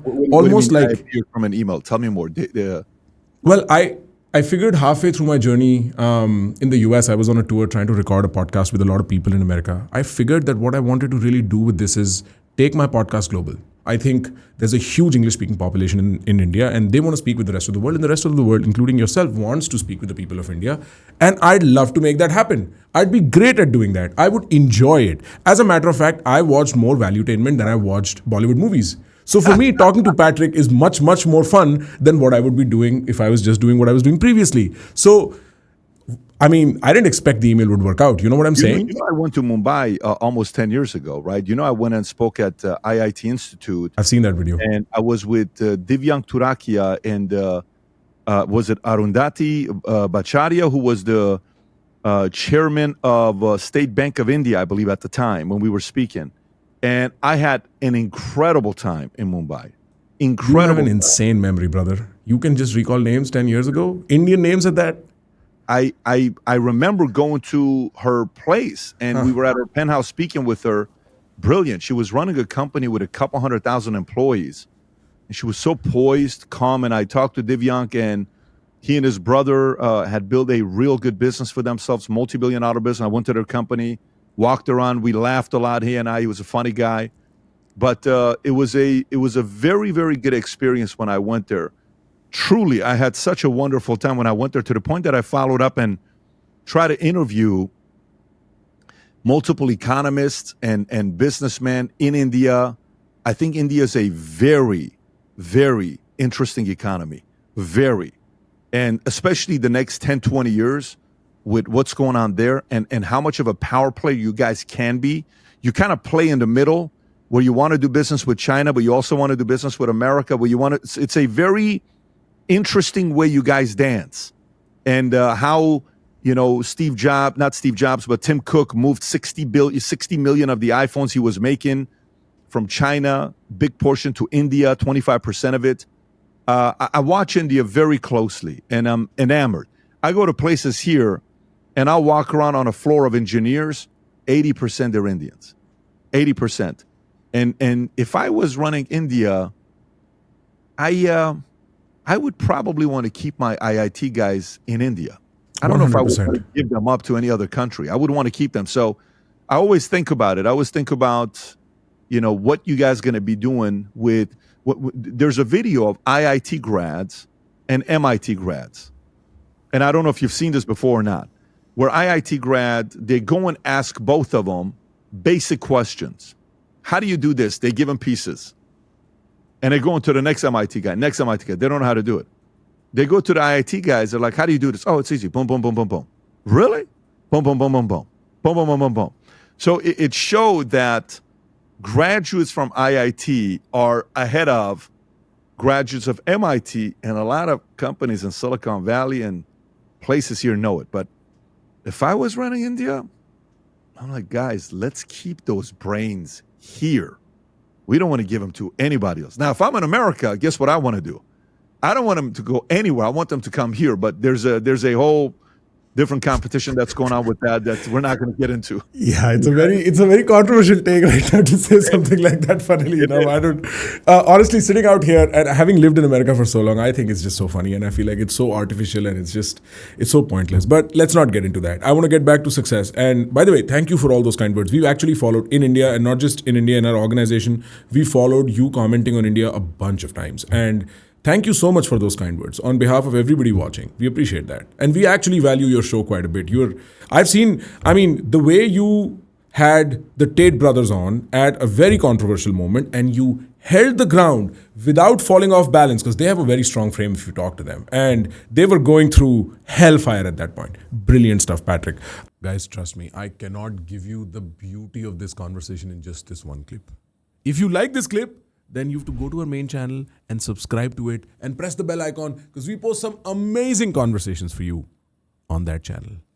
What do you almost mean I like, appeared from an email? Tell me more. well, I figured halfway through my journey in the US, I was on a tour trying to record a podcast with a lot of people in America. I figured that what I wanted to really do with this is take my podcast global. I think there's a huge English speaking population in India, and they want to speak with the rest of the world, and the rest of the world, including yourself, wants to speak with the people of India. And I'd love to make that happen. I'd be great at doing that. I would enjoy it. As a matter of fact, I watched more Valuetainment than I watched Bollywood movies. So for me, talking to Patrick is much, much more fun than what I would be doing if I was just doing what I was doing previously. So, I mean, I didn't expect the email would work out. You know what I'm saying? I went to Mumbai almost 10 years ago, right? I went and spoke at IIT Institute, I've seen that video. and I was with Divyang Turakia and was it Arundhati Bhattacharya, who was the chairman of State Bank of India, I believe, at the time when we were speaking. And I had an incredible time in Mumbai. You have Incredible. an insane memory, brother. You can just recall names 10 years ago, Indian names at that. I remember going to her place, and we were at her penthouse speaking with her. Brilliant. She was running a company with a couple 100,000 employees, and she was so poised, calm. And I talked to Divyank, and he and his brother had built a real good business for themselves, multi-billion-dollar business. I went to their company, walked around, we laughed a lot. He and I. He was a funny guy, but it was a very, very good experience when I went there. Truly, I had such a wonderful time when I went there, to the point that I followed up and tried to interview multiple economists and businessmen in India. I think India is a very, very interesting economy. Very. And especially the next 10, 20 years with what's going on there, and how much of a power player you guys can be. You kind of play in the middle where you want to do business with China, but you also want to do business with America, where you want to, it's a very interesting way you guys dance. And how, Steve Jobs, not Steve Jobs, but Tim Cook moved 60 million of the iPhones he was making from China, big portion to India, 25% of it. I watch India very closely, and I'm enamored. I go to places here, and I'll walk around on a floor of engineers, 80% are Indians, 80%. And if I was running India, I would probably want to keep my IIT guys in India. I don't know if I would want to give them up to any other country. I would want to keep them. So I always think about it. I always think about, what you guys going to be doing with there's a video of IIT grads and MIT grads. And I don't know if you've seen this before or not, where IIT grad, they go and ask both of them basic questions. How do you do this? They give them pieces. And they go into the next MIT guy. They don't know how to do it. They go to the IIT guys. They're like, how do you do this? Oh, it's easy. Boom, boom, boom, boom, boom. Really? Boom, boom, boom, boom, boom. Boom, boom, boom, boom, boom. So it showed that graduates from IIT are ahead of graduates of MIT, and a lot of companies in Silicon Valley and places here know it. But if I was running India, I'm like, guys, let's keep those brains here. We don't want to give them to anybody else. Now, if I'm in America, guess what I want to do? I don't want them to go anywhere. I want them to come here. But there's a whole different competition that's going on with that we're not going to get into. Yeah, it's a very controversial take right now to say something like that. Funnily enough, I don't. Honestly, sitting out here and having lived in America for so long, I think it's just so funny, and I feel like it's so artificial and it's so pointless. But let's not get into that. I want to get back to success. And by the way, thank you for all those kind words. We've actually followed in India, and not just in India, in our organization, we followed you commenting on India a bunch of times. And thank you so much for those kind words on behalf of everybody watching. We appreciate that. And we actually value your show quite a bit. I've seen, the way you had the Tate brothers on at a very controversial moment, and you held the ground without falling off balance, because they have a very strong frame if you talk to them. And they were going through hellfire at that point. Brilliant stuff, Patrick. Guys, trust me, I cannot give you the beauty of this conversation in just this one clip. If you like this clip, then you have to go to our main channel and subscribe to it and press the bell icon, because we post some amazing conversations for you on that channel.